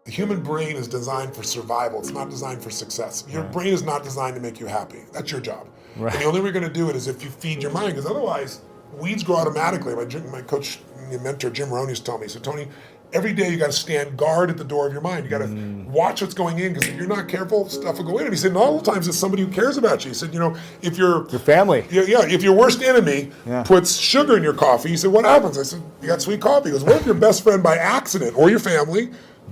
The human brain is designed for survival. It's not designed for success. Your brain is not designed to make you happy. That's your job. Right. And the only way you're going to do it is if you feed your mind, because otherwise, weeds grow automatically. My coach, my mentor, Jim Rohn, used to tell me, so Tony, every day you got to stand guard at the door of your mind. You got to watch what's going in, because if you're not careful, stuff will go in. And he said, not all the times it's somebody who cares about you. He said, if your family, if your worst enemy puts sugar in your coffee, he said, what happens? I said, you got sweet coffee. He goes, what if your best friend by accident or your family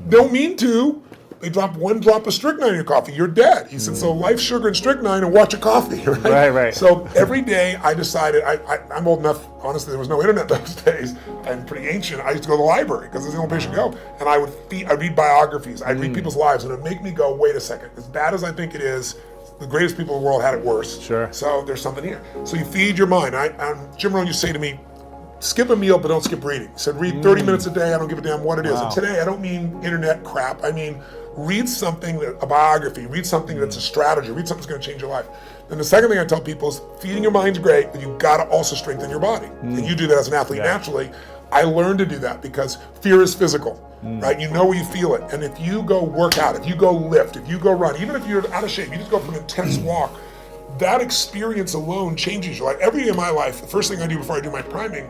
don't mean to? They drop one drop of strychnine in your coffee, you're dead. He said, so life's sugar and strychnine and watch a coffee, right? Right. So every day I decided, I'm old enough, honestly, there was no internet those days. I'm pretty ancient. I used to go to the library because it's the only place you go. And I'd read biographies, I'd read people's lives, and it'd make me go, wait a second, as bad as I think it is, the greatest people in the world had it worse. Sure. So there's something here. So you feed your mind. Jim Rohn used to say to me, skip a meal, but don't skip reading. He said, read 30 minutes a day, I don't give a damn what it is. Wow. And today, I don't mean internet crap, I mean, read something, a biography, read something that's a strategy, read something that's going to change your life. Then the second thing I tell people is feeding your mind's great, but you've got to also strengthen your body. And you do that as an athlete naturally. I learned to do that because fear is physical, right? You know where you feel it. And if you go work out, if you go lift, if you go run, even if you're out of shape, you just go for an intense walk, that experience alone changes your life. Every day of my life, the first thing I do before I do my priming,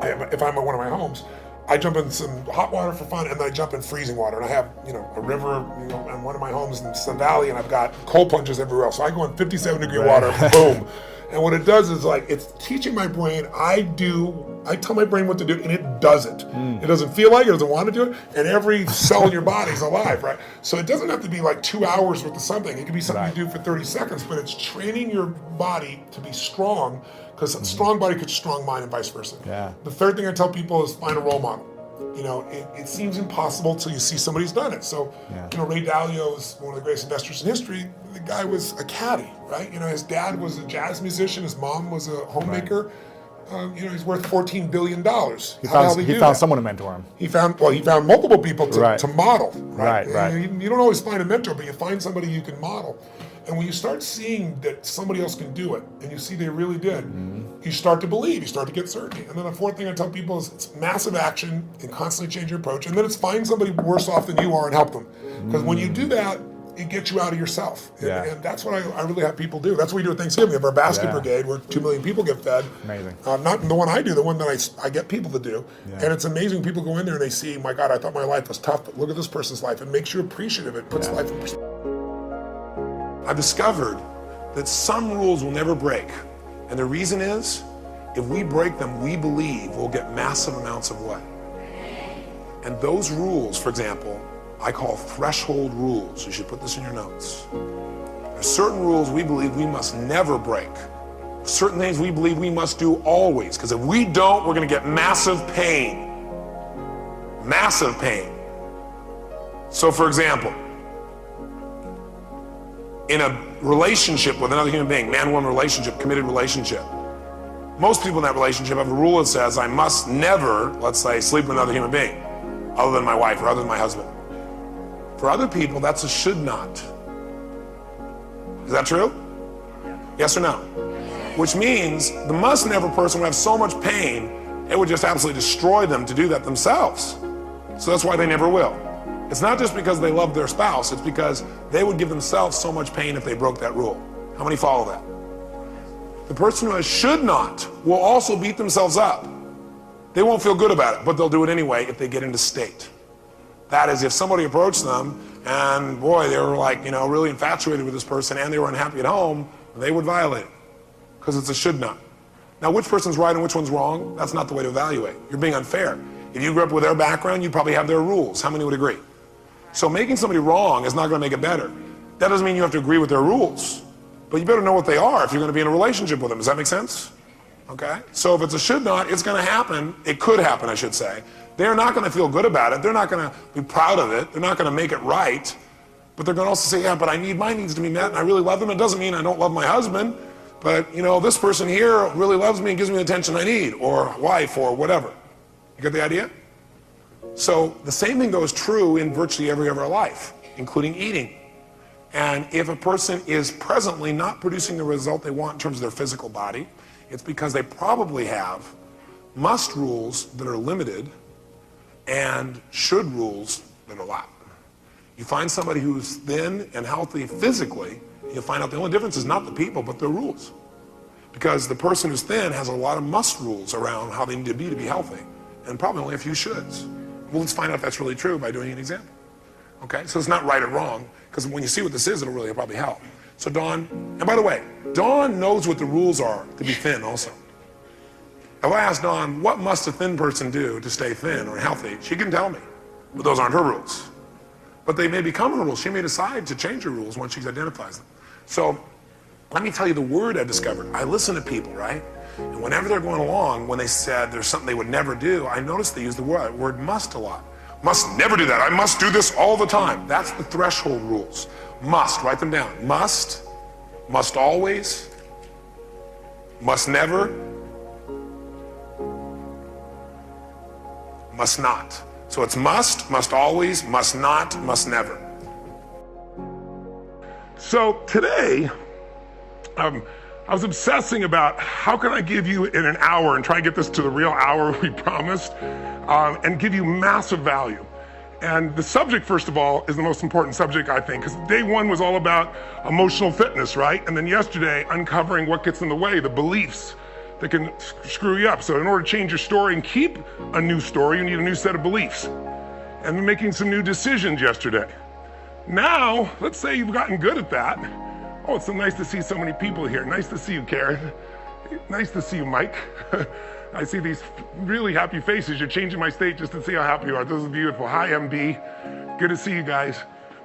if I'm at one of my homes, I jump in some hot water for fun, and then I jump in freezing water. And I have, a river, in one of my homes in Sun Valley, and I've got cold plunges everywhere else. So I go in 57-degree water, boom. And what it does is it's teaching my brain. I tell my brain what to do, and it does it. It doesn't feel like it, doesn't want to do it, and every cell in your body is alive, right? So it doesn't have to be 2 hours worth of something. It can be something you do for 30 seconds, but it's training your body to be strong, because a strong body creates a strong mind and vice versa. Yeah. The third thing I tell people is find a role model. It seems impossible until you see somebody who's done it. So, Ray Dalio is one of the greatest investors in history. The guy was a caddy, right? His dad was a jazz musician. His mom was a homemaker. He's worth $14 billion. He found someone to mentor him. He found multiple people to model. Right. You don't always find a mentor, but you find somebody you can model. And when you start seeing that somebody else can do it, and you see they really did, you start to believe, you start to get certainty. And then the fourth thing I tell people is it's massive action and constantly change your approach. And then it's find somebody worse off than you are and help them. Because when you do that, it gets you out of yourself. And that's what I really have people do. That's what we do at Thanksgiving. We have our basket brigade where 2 million people get fed. Amazing. Not the one I do, the one that I get people to do. And it's amazing. People go in there and they see, my God, I thought my life was tough, but look at this person's life. It makes you appreciative. It puts life in perspective. I've discovered that some rules will never break. And the reason is, if we break them, we believe we'll get massive amounts of what? And those rules, for example, I call threshold rules. You should put this in your notes. There's certain rules we believe we must never break. Certain things we believe we must do always, because if we don't, we're going to get massive pain. Massive pain. So, for example, in a relationship with another human being, man-woman relationship, committed relationship, most people in that relationship have a rule that says, I must never, let's say, sleep with another human being, other than my wife or other than my husband. For other people, that's a should not. Is that true? Yes or no? Which means the must never person would have so much pain, it would just absolutely destroy them to do that themselves. So that's why they never will. It's not just because they love their spouse, it's because they would give themselves so much pain if they broke that rule. How many follow that? The person who has should not will also beat themselves up. They won't feel good about it, but they'll do it anyway if they get into state. That is, if somebody approached them and boy, they were really infatuated with this person and they were unhappy at home, they would violate it because it's a should not. Now, which person's right and which one's wrong? That's not the way to evaluate. You're being unfair. If you grew up with their background, you probably have their rules. How many would agree? So making somebody wrong is not going to make it better. That doesn't mean you have to agree with their rules, but you better know what they are if you're going to be in a relationship with them. Does that make sense? Okay? So if it's a should not, it's going to happen. It could happen, I should say. They're not going to feel good about it. They're not going to be proud of it. They're not going to make it right. But they're going to also say, yeah, but I need my needs to be met, and I really love them. It doesn't mean I don't love my husband, but this person here really loves me and gives me the attention I need, or wife, or whatever. You get the idea? So the same thing goes true in virtually every other life, including eating. And if a person is presently not producing the result they want in terms of their physical body, it's because they probably have must rules that are limited and should rules that are a lot. You find somebody who's thin and healthy physically, you'll find out the only difference is not the people, but their rules. Because the person who's thin has a lot of must rules around how they need to be healthy, and probably only a few shoulds. Well, let's find out if that's really true by doing an example. Okay, so it's not right or wrong, because when you see what this is, it'll really probably help. So Dawn, and by the way, Dawn knows what the rules are to be thin also. If I ask Dawn, what must a thin person do to stay thin or healthy, she can tell me, but those aren't her rules. But they may become her rules. She may decide to change her rules once she identifies them. So let me tell you the word I've discovered. I listen to people, right? And whenever they're going along, when they said there's something they would never do, I noticed they use the word must a lot. Must never do that. I must do this all the time. That's the threshold rules. Must, write them down. Must always, must never, must not. So it's must always, must not, must never. So today, I was obsessing about how can I give you in an hour and try and get this to the real hour we promised, and give you massive value. And the subject, first of all, is the most important subject, I think, because day one was all about emotional fitness, right? And then yesterday, uncovering what gets in the way, the beliefs that can screw you up. So in order to change your story and keep a new story, you need a new set of beliefs. And then making some new decisions yesterday. Now, let's say you've gotten good at that. Oh, it's so nice to see so many people here. Nice to see you, Karen. Nice to see you, Mike. I see these really happy faces. You're changing my state just to see how happy you are. This is beautiful. Hi, MB. Good to see you guys.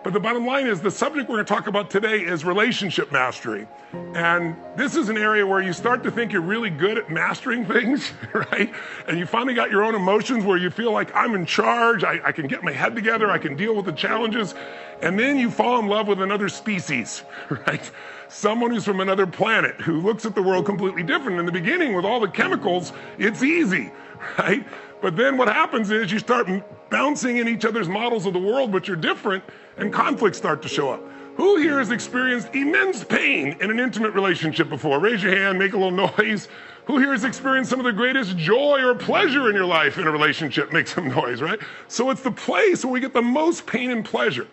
But the bottom line is the subject we're going to talk about today is relationship mastery. And this is an area where you start to think you're really good at mastering things, right? And you finally got your own emotions where you feel like I'm in charge. I can get my head together. I can deal with the challenges. And then you fall in love with another species, right? Someone who's from another planet who looks at the world completely different. In the beginning, with all the chemicals, it's easy, right? But then what happens is you start bouncing in each other's models of the world, but you're different, and conflicts start to show up. Who here has experienced immense pain in an intimate relationship before? Raise your hand, make a little noise. Who here has experienced some of the greatest joy or pleasure in your life in a relationship? Make some noise, right? So it's the place where we get the most pain and pleasure.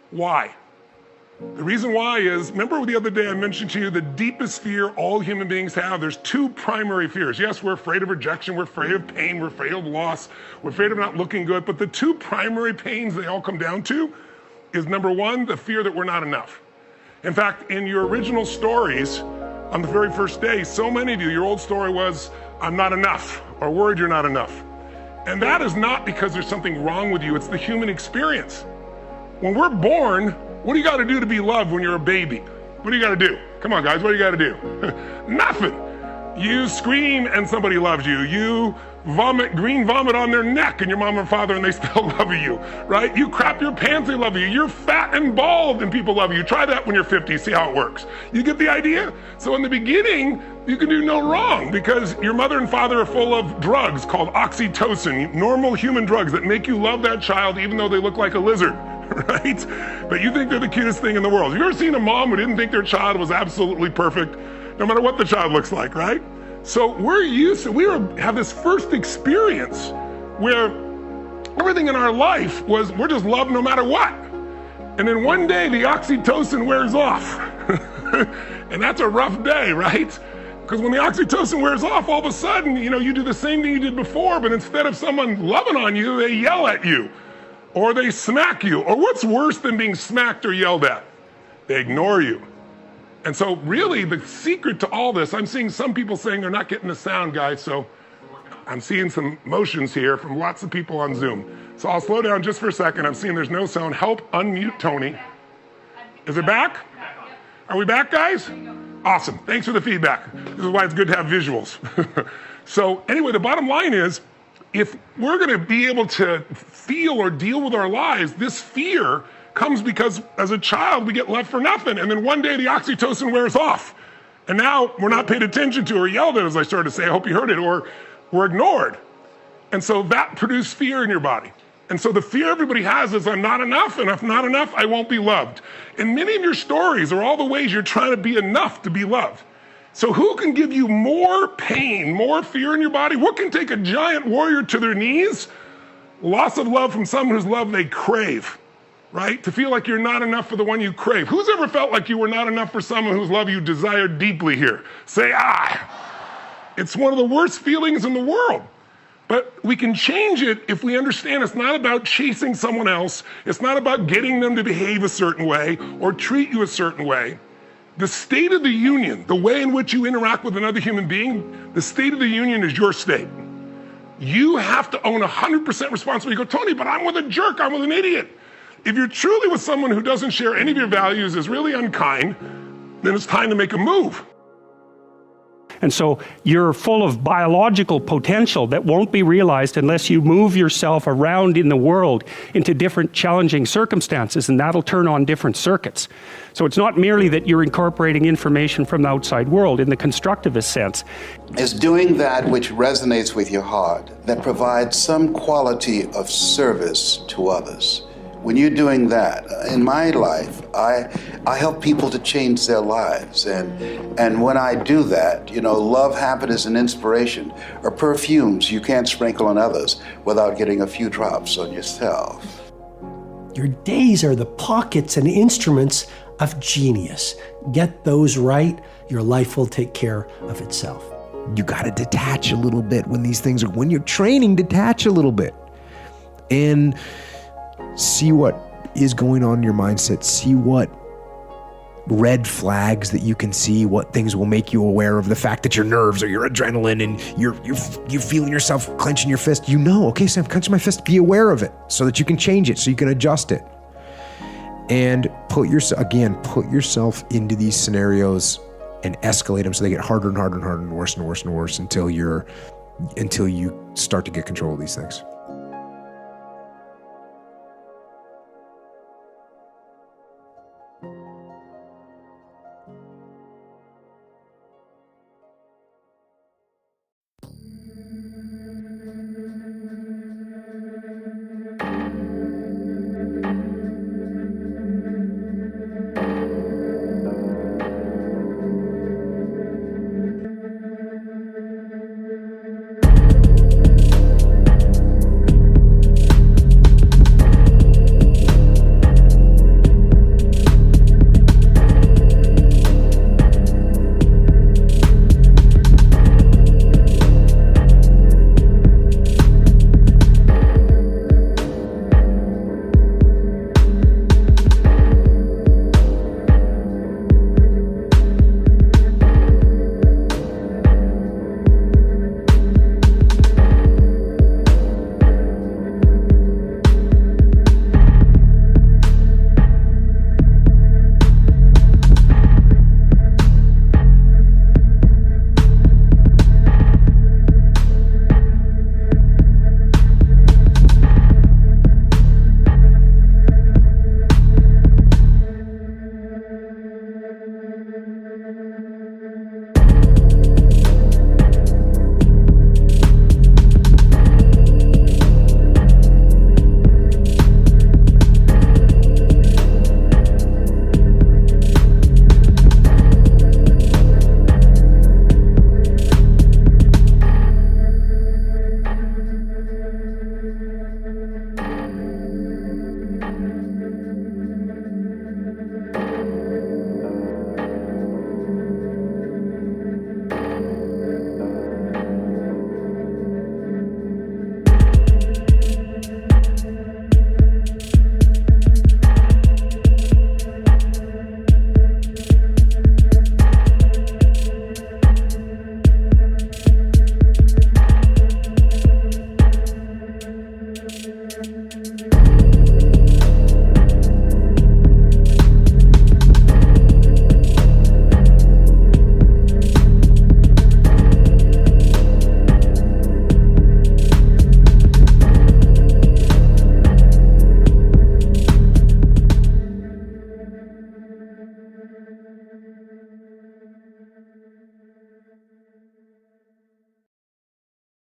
Why? The reason why is, remember the other day I mentioned to you the deepest fear all human beings have? There's two primary fears. Yes, we're afraid of rejection, we're afraid of pain, we're afraid of loss, we're afraid of not looking good, but the two primary pains they all come down to is number one, the fear that we're not enough. In fact, in your original stories, on the very first day, so many of you, your old story was, I'm not enough, or worried you're not enough. And that is not because there's something wrong with you, it's the human experience. When we're born, what do you got to do to be loved when you're a baby? What do you got to do? Come on, guys, what do you got to do? Nothing. You scream and somebody loves you. You vomit green vomit on their neck and your mom and father and they still love you, right? You crap your pants, they love you. You're fat and bald and people love you. Try that when you're 50, see how it works. You get the idea? So in the beginning, you can do no wrong because your mother and father are full of drugs called oxytocin, normal human drugs that make you love that child even though they look like a lizard. Right? But you think they're the cutest thing in the world. Have you ever seen a mom who didn't think their child was absolutely perfect, no matter what the child looks like, right? So have this first experience where everything in our life was, we're just loved no matter what. And then one day the oxytocin wears off. And that's a rough day, right? Because when the oxytocin wears off, all of a sudden, you do the same thing you did before, but instead of someone loving on you, they yell at you. Or they smack you, or what's worse than being smacked or yelled at? They ignore you. And so really the secret to all this, I'm seeing some people saying they're not getting the sound, guys, so I'm seeing some motions here from lots of people on Zoom. So I'll slow down just for a second. I'm seeing there's no sound. Help unmute Tony. Is it back? Are we back, guys? Awesome, thanks for the feedback. This is why it's good to have visuals. So anyway, the bottom line is, if we're going to be able to feel or deal with our lives, this fear comes because as a child we get left for nothing, and then one day the oxytocin wears off, and now we're not paid attention to or yelled at, as I started to say, I hope you heard it, or we're ignored. And so that produced fear in your body. And so the fear everybody has is I'm not enough, and if not enough, I won't be loved. And many of your stories are all the ways you're trying to be enough to be loved. So who can give you more pain, more fear in your body? What can take a giant warrior to their knees? Loss of love from someone whose love they crave. right? To feel like you're not enough for the one you crave. Who's ever felt like you were not enough for someone whose love you desire deeply here? Say, It's one of the worst feelings in the world. But we can change it if we understand it's not about chasing someone else. It's not about getting them to behave a certain way or treat you a certain way. The state of the union, the way in which you interact with another human being, the state of the union is your state. You have to own 100% responsibility. You go, Tony, but I'm with a jerk, I'm with an idiot. If you're truly with someone who doesn't share any of your values, is really unkind, then it's time to make a move. And so you're full of biological potential that won't be realized unless you move yourself around in the world into different challenging circumstances, and that'll turn on different circuits. So it's not merely that you're incorporating information from the outside world in the constructivist sense. It's doing that which resonates with your heart, that provides some quality of service to others. When you're doing that, in my life, I help people to change their lives. And when I do that, love, happiness, and inspiration are perfumes you can't sprinkle on others without getting a few drops on yourself. Your days are the pockets and instruments of genius. Get those right, your life will take care of itself. You got to detach a little bit when these things are, when you're training, detach a little bit. And see what is going on in your mindset. See what red flags that you can see, what things will make you aware of the fact that your nerves or your adrenaline and you're feeling yourself clenching your fist. Okay, so I'm clenching my fist. Be aware of it so that you can change it, so you can adjust it. And put yourself into these scenarios and escalate them so they get harder and harder and harder and worse and worse and worse until you start to get control of these things.